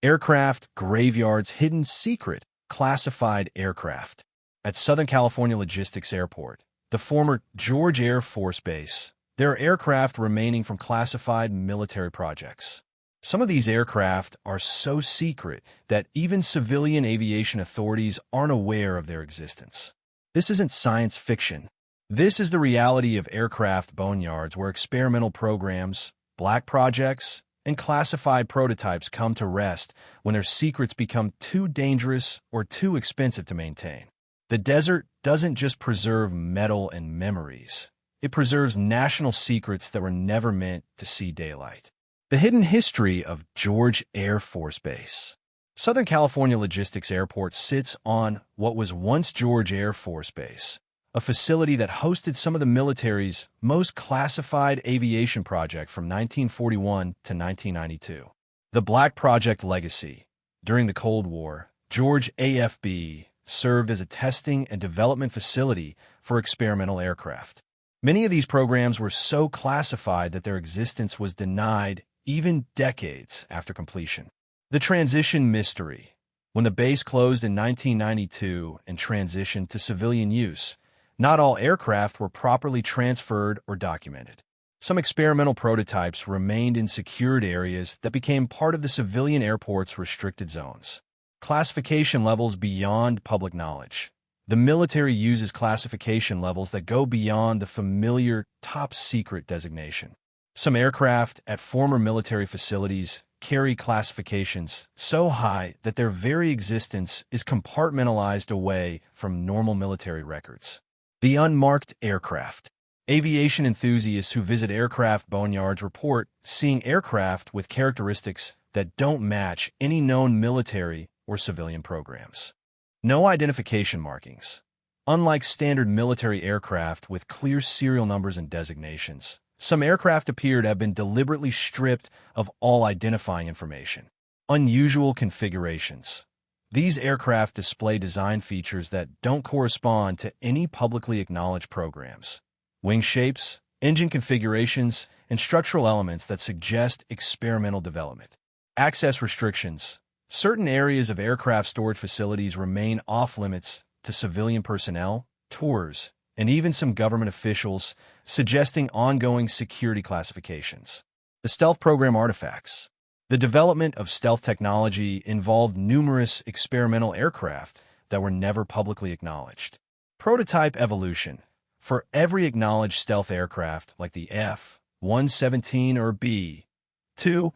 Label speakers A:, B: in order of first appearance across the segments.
A: Aircraft graveyards, hidden secret, classified aircraft. At Southern California Logistics Airport, the former George Air Force Base, there are aircraft remaining from classified military projects. Some of these aircraft are so secret that even civilian aviation authorities aren't aware of their existence. This isn't science fiction. This is the reality of aircraft boneyards where experimental programs, black projects, and classified prototypes come to rest when their secrets become too dangerous or too expensive to maintain. The desert doesn't just preserve metal and memories. It preserves national secrets that were never meant to see daylight. The hidden history of George Air Force Base. Southern California Logistics Airport sits on what was once George Air Force Base, a facility that hosted some of the military's most classified aviation project from 1941 to 1992. The Black Project legacy. During the Cold War, George AFB served as a testing and development facility for experimental aircraft. Many of these programs were so classified that their existence was denied even decades after completion. The transition mystery. When the base closed in 1992 and transitioned to civilian use, not all aircraft were properly transferred or documented. Some experimental prototypes remained in secured areas that became part of the civilian airport's restricted zones. Classification levels beyond public knowledge. The military uses classification levels that go beyond the familiar top secret designation. Some aircraft at former military facilities carry classifications so high that their very existence is compartmentalized away from normal military records. The unmarked aircraft. Aviation enthusiasts who visit aircraft boneyards report seeing aircraft with characteristics that don't match any known military or civilian programs. No identification markings. Unlike standard military aircraft with clear serial numbers and designations, some aircraft appear to have been deliberately stripped of all identifying information. Unusual configurations. These aircraft display design features that don't correspond to any publicly acknowledged programs. Wing shapes, engine configurations, and structural elements that suggest experimental development. Access restrictions. Certain areas of aircraft storage facilities remain off-limits to civilian personnel, tours, and even some government officials, suggesting ongoing security classifications. The stealth program artifacts. The development of stealth technology involved numerous experimental aircraft that were never publicly acknowledged. Prototype evolution. For every acknowledged stealth aircraft, like the F-117 or B-2,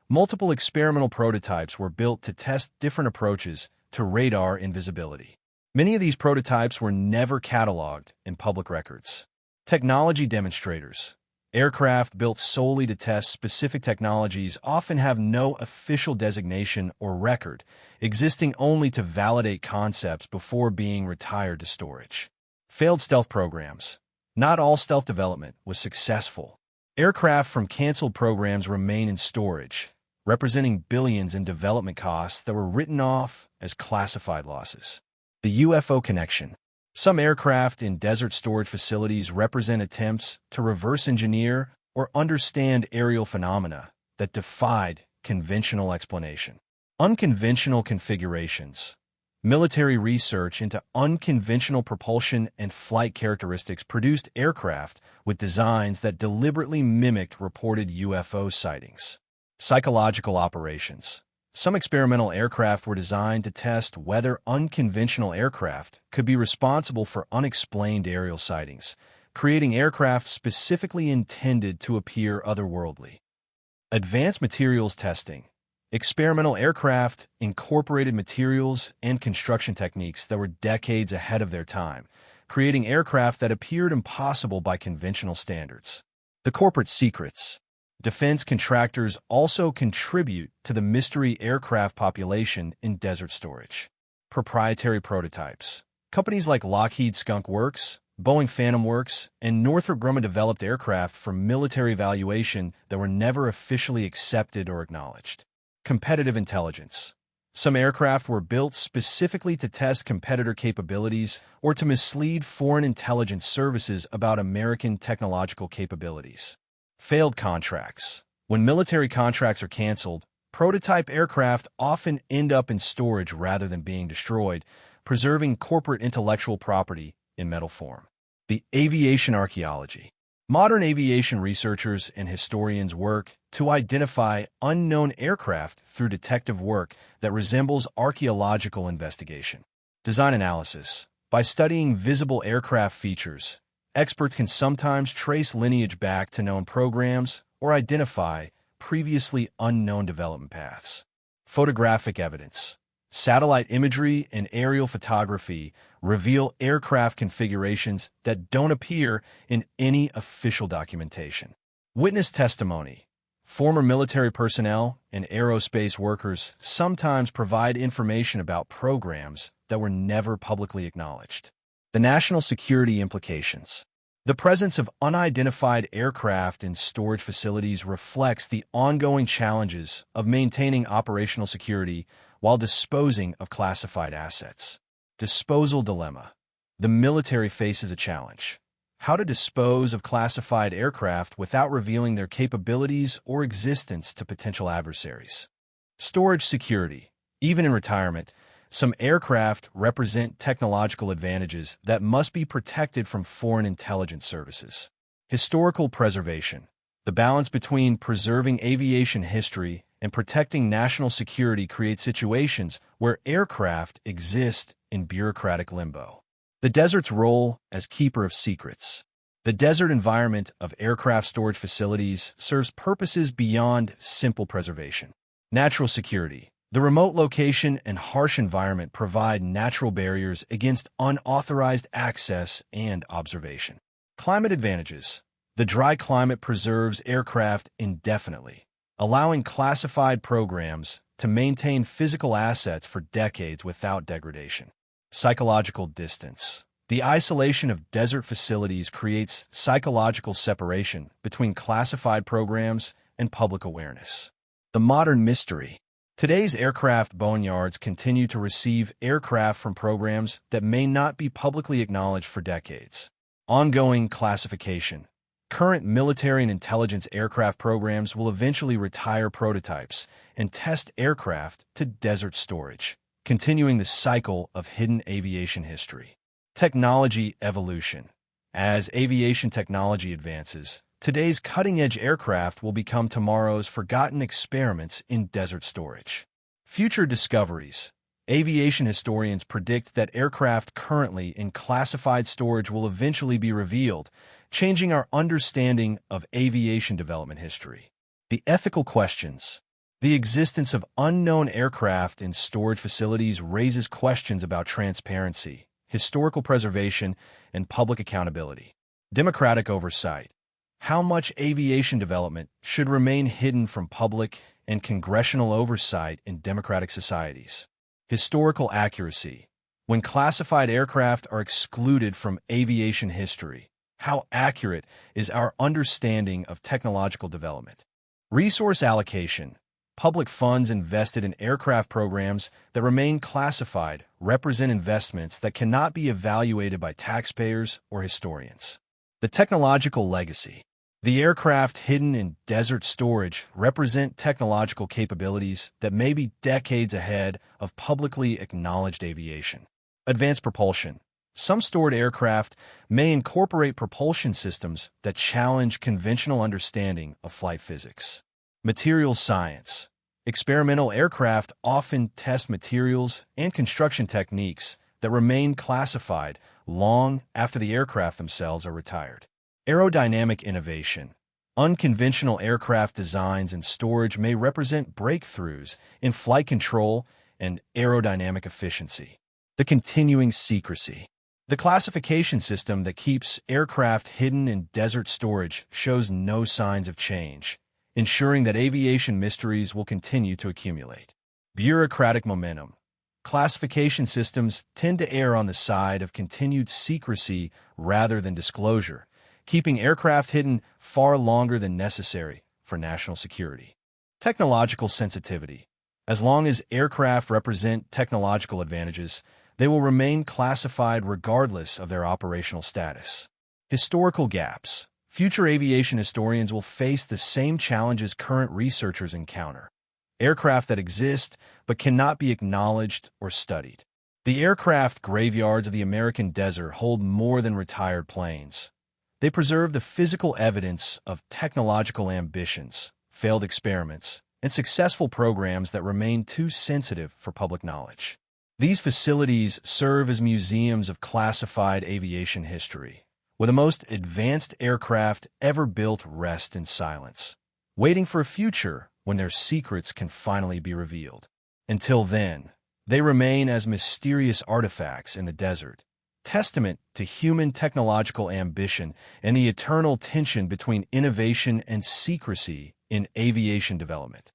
A: multiple experimental prototypes were built to test different approaches to radar invisibility. Many of these prototypes were never cataloged in public records. Technology demonstrators. Aircraft built solely to test specific technologies often have no official designation or record, existing only to validate concepts before being retired to storage. Failed stealth programs. Not all stealth development was successful. Aircraft from canceled programs remain in storage, representing billions in development costs that were written off as classified losses. The UFO connection. Some aircraft in desert storage facilities represent attempts to reverse engineer or understand aerial phenomena that defied conventional explanation. Unconventional configurations. Military research into unconventional propulsion and flight characteristics produced aircraft with designs that deliberately mimicked reported UFO sightings. Psychological operations. Some experimental aircraft were designed to test whether unconventional aircraft could be responsible for unexplained aerial sightings, creating aircraft specifically intended to appear otherworldly. Advanced materials testing. Experimental aircraft incorporated materials and construction techniques that were decades ahead of their time, creating aircraft that appeared impossible by conventional standards. The corporate secrets. Defense contractors also contribute to the mystery aircraft population in desert storage. Proprietary prototypes. Companies like Lockheed Skunk Works, Boeing Phantom Works, and Northrop Grumman developed aircraft for military evaluation that were never officially accepted or acknowledged. Competitive intelligence. Some aircraft were built specifically to test competitor capabilities or to mislead foreign intelligence services about American technological capabilities. Failed contracts. When military contracts are canceled, Prototype aircraft often end up in storage rather than being destroyed, preserving corporate intellectual property in metal form. The aviation archaeology. Modern aviation researchers and historians work to identify unknown aircraft through detective work that resembles archaeological investigation. Design analysis. By studying visible aircraft features, experts can sometimes trace lineage back to known programs or identify previously unknown development paths. Photographic evidence. Satellite imagery and aerial photography reveal aircraft configurations that don't appear in any official documentation. Witness testimony. Former military personnel and aerospace workers sometimes provide information about programs that were never publicly acknowledged. The national security implications. The presence of unidentified aircraft in storage facilities reflects the ongoing challenges of maintaining operational security while disposing of classified assets. Disposal dilemma. The military faces a challenge: how to dispose of classified aircraft without revealing their capabilities or existence to potential adversaries. Storage security. Even in retirement, some aircraft represent technological advantages that must be protected from foreign intelligence services. Historical preservation. The balance between preserving aviation history and protecting national security creates situations where aircraft exist in bureaucratic limbo. The desert's role as keeper of secrets. The desert environment of aircraft storage facilities serves purposes beyond simple preservation. Natural security. The remote location and harsh environment provide natural barriers against unauthorized access and observation. Climate advantages. The dry climate preserves aircraft indefinitely, allowing classified programs to maintain physical assets for decades without degradation. Psychological distance. The isolation of desert facilities creates psychological separation between classified programs and public awareness. The modern mystery. Today's aircraft boneyards continue to receive aircraft from programs that may not be publicly acknowledged for decades. Ongoing classification. Current military and intelligence aircraft programs will eventually retire prototypes and test aircraft to desert storage, continuing the cycle of hidden aviation history. Technology evolution. As aviation technology advances, today's cutting-edge aircraft will become tomorrow's forgotten experiments in desert storage. Future discoveries. Aviation historians predict that aircraft currently in classified storage will eventually be revealed, changing our understanding of aviation development history. The ethical questions. The existence of unknown aircraft in storage facilities raises questions about transparency, historical preservation, and public accountability. Democratic oversight. How much aviation development should remain hidden from public and congressional oversight in democratic societies? Historical accuracy. When classified aircraft are excluded from aviation history, how accurate is our understanding of technological development? Resource allocation. Public funds invested in aircraft programs that remain classified represent investments that cannot be evaluated by taxpayers or historians. The technological legacy. The aircraft hidden in desert storage represent technological capabilities that may be decades ahead of publicly acknowledged aviation. Advanced propulsion. Some stored aircraft may incorporate propulsion systems that challenge conventional understanding of flight physics. Materials science. Experimental aircraft often test materials and construction techniques that remain classified long after the aircraft themselves are retired. Aerodynamic innovation. Unconventional aircraft designs and storage may represent breakthroughs in flight control and aerodynamic efficiency. The continuing secrecy. The classification system that keeps aircraft hidden in desert storage shows no signs of change, ensuring that aviation mysteries will continue to accumulate. Bureaucratic momentum. Classification systems tend to err on the side of continued secrecy rather than disclosure, keeping aircraft hidden far longer than necessary for national security. Technological sensitivity. As long as aircraft represent technological advantages, they will remain classified regardless of their operational status. Historical gaps. Future aviation historians will face the same challenges current researchers encounter. aircraft that exist but cannot be acknowledged or studied. The aircraft graveyards of the American desert hold more than retired planes. They preserve the physical evidence of technological ambitions, failed experiments, and successful programs that remain too sensitive for public knowledge. These facilities serve as museums of classified aviation history, where the most advanced aircraft ever built rest in silence, waiting for a future when their secrets can finally be revealed. Until then, they remain as mysterious artifacts in the desert, testament to human technological ambition and the eternal tension between innovation and secrecy in aviation development.